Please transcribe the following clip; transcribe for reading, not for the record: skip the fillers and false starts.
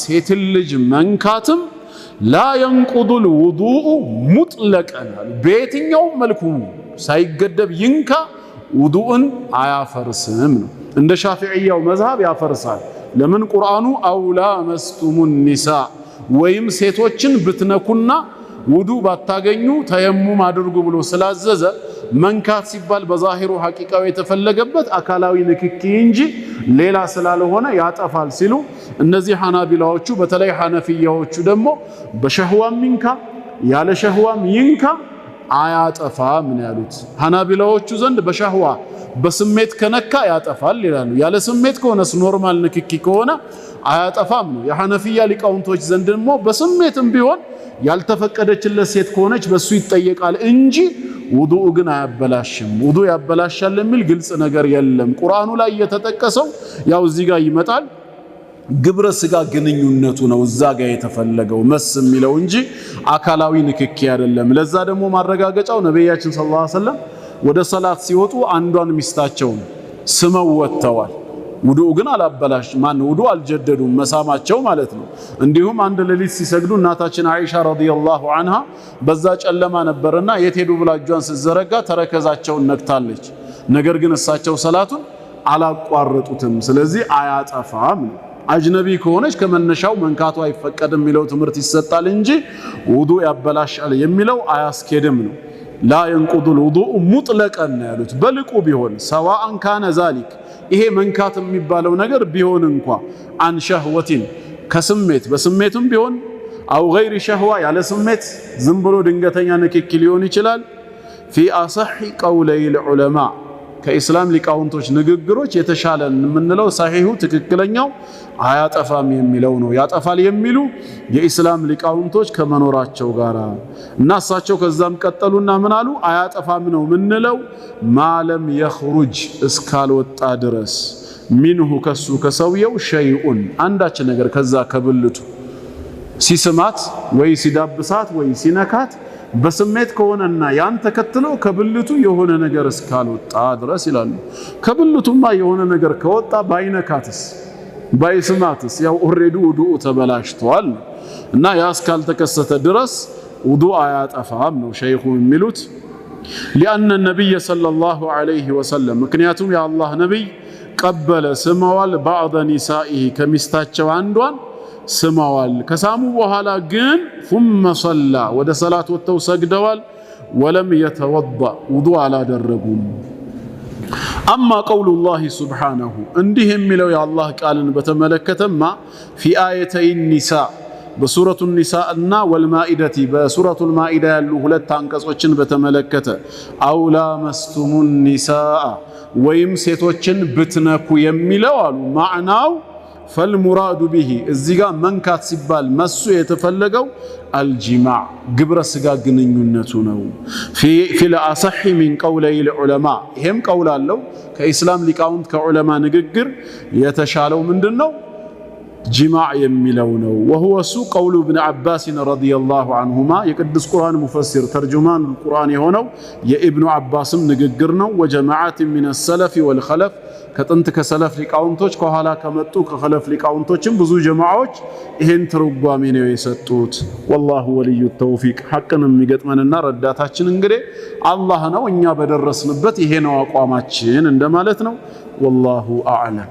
ሴት ልጅ መንካትም لا ينقض الوضوء مطلقا በየትኛው መልኩ ሳይገደብ ይንካ ውዱእን አያፈርስም ነው። እንደ ሻፊዒያው መዝሐብ ያፈርሳል። ለምን ቁርአኑ አውላ መስቱሙን ኒሳ ወይም ሴቶችን ብትነኩና ውዱ ባታገኙ ተየሙም አድርጉ ብሎ ስላዘዘ መንካት ሲባል በዛሂሩ ሐቂቃው የተፈለገበት አካላዊ ንክኪ እንጂ ሌላ ስላልሆነ ያጠፋል ሲሉ እነዚህ ሐናቢላዎቹ በተለይ ሐነፊያዎቹ ደግሞ በሸህዋም ይንካ ያለ ሸህዋም ይንካ አያጠፋም ነው ያሉት። ሐናቢላዎቹ ዘንድ በሸህዋ በስሜት ከነካ ያጠፋል ይላሉ። ያለ ስሜት ከሆነስ ኖርማል ንክኪ ከሆነ አያጠፋም ነው። የሐነፊያ ሊቃውንቶች ዘንድ ደግሞ በስሜትም ቢሆን ያልተፈቀደችለት ሴት ከሆነች በሱ ይጠየቃል እንጂ ውዱእ ግን አያበላሽም። ውዱእ ያበላሻል የሚል ግልጽ ነገር የለም። ቁርአኑ ላይ የተጠቀሰው ያው እዚህ ጋር ይመጣል ግብረ ስጋ ግንኙነቱ ነው እዛ ጋር የተፈለገው መስ የሚለው እንጂ አካላዊ ንክኪ አይደለም። ለዛ ደግሞ ማረጋገጫው ነብያችን ሰለላሁ ዐለይሂ ወሰለም ወደ ሰላት ሲወጡ አንዷን ሚስታቸውን ስመው ወጥተዋል። ውዱእ ግን አላበላሽ ውዱእ አልጀደዱም መሳማቸው ማለት ነው። እንዲሁም አንድ ሌሊት ሲሰግዱ እናታችን አይሻ ረዲየላሁ ዐንሃ በዛ ጨለማ ነበርና የት ሄዱ ብላ እጇን ስትዘረጋ ተረከዛቸውን ነክታለች። ነገር ግን እሳቸው ሰላቱን አላቋረጡትም። ስለዚህ አያጠፋም ነው። አጅነቢ ከሆነች ከመነሻው መንካቱ አይፈቀድም የሚለው ትምህርት ይሰጣል እንጂ ውዱእ ያበላሻል የሚለው አያስኬድም ነው። ላ ينقض الوضوء مطلقا ያሉት በልቁ ቢሆን ሰዋአን ካነ ዛሊክ ይሄ መንካት የሚባለው ነገር ቢሆን እንኳ አን ሸህወቲን ከስሜት በስሜትም ቢሆን አው ገይር ሸህዋ ያለ ስሜት ዝም ብሎ ድንገተኛ ንክኪ ሊሆን ይችላል። ፊ አሰሒ ቀውለይ ልዑለማ ከኢስላም ሊቃውንቶች ንግግሮች የተሻለ የምንለው ሰሂሁ ትክክለኛው አያጠፋም የሚለው ነው። ያጠፋል የሚሉ የኢስላም ሊቃውንቶች ከመኖራቸው ጋር እና እሳቸው ከዛም ቀጠሉና ምን አሉ? አያጠፋም ነው ምንለው ማለም የኽሩጅ እስካልወጣ ድረስ ሚንሁ ከሱ ከሰውየው ሸይኡን አንዳች ነገር ከዛ ከብልቱ ሲስማት ወይ ሲዳብሳት ወይ ሲነካት በስሜት ከሆነና ያን ተከትሎ ከብልቱ የሆነ ነገር እስካልወጣ ድረስ ይላሉ። ከብልቱማ የሆነ ነገር ከወጣ ባይነካትስ ባይስማትስ ያው ኦሬዲ ውዱእ ተበላሽቷል እና ያ እስካልተከሰተ ድረስ ውዱእ አያጠፋም ነው ሸይኹ የሚሉት። لأن النبي صلى الله عليه وسلم ምክንያቱም የአላህ ነብይ ቀበለ ስመዋል بعض نسائه ከሚስታቸው አንዷን ስመዋል። ከሳሙ በኋላ ግን ثم صلى ወደ ሰላት ወጥተው ሰግደዋል። ولم يتوضأ ውዱእ አላደረጉም። أما قول الله سبحانه እንዲህ የሚለው የአላህ ቃልን በተመለከተማ في آيتي النساء በሱረቱ النساء እና والمائدة በሱረቱ المائدة ያሉ ሁለት አንቀጾችን በተመለከተ አውላ መስቱሙ النساء ወይም ሴቶችን ብትነኩ የሚለው አሉ ማዕናው فالمراد به እዚህ ጋር መንካት ሲባል መሱ የተፈለገው الجماع ግብረ ስጋ ግንኙነቱ ነው። في الأصح من قولي العلماء ይሄም ቀውል አለው ከኢስላም ሊቃውንት ከዑለማ ንግግር የተሻለው ምንድነው ጅማዕ የሚለው ነው። وهو سو قول ابن عباس رضي الله عنهما የቅዱስ ቁርአን ሙፈሲር ተርጁማን ቁርአን የሆነው የኢብኑ አባስም ንግግር ነው። وجماعات من السلف والخلف ከጥንት ከሰለፍ ሊቃውንቶች ከኋላ ከመጡ ከኸለፍ ሊቃውንቶችም ብዙ ጀማዓዎች ይሄን ትርጓሜ ነው የሰጡት። والله ولي التوفيق ሐቅን የሚገጥመንና ረዳታችን እንግዲህ አላህ ነው። እኛ በደረስንበት ይሄ ነው አቋማችን እንደማለት ነው። والله اعلم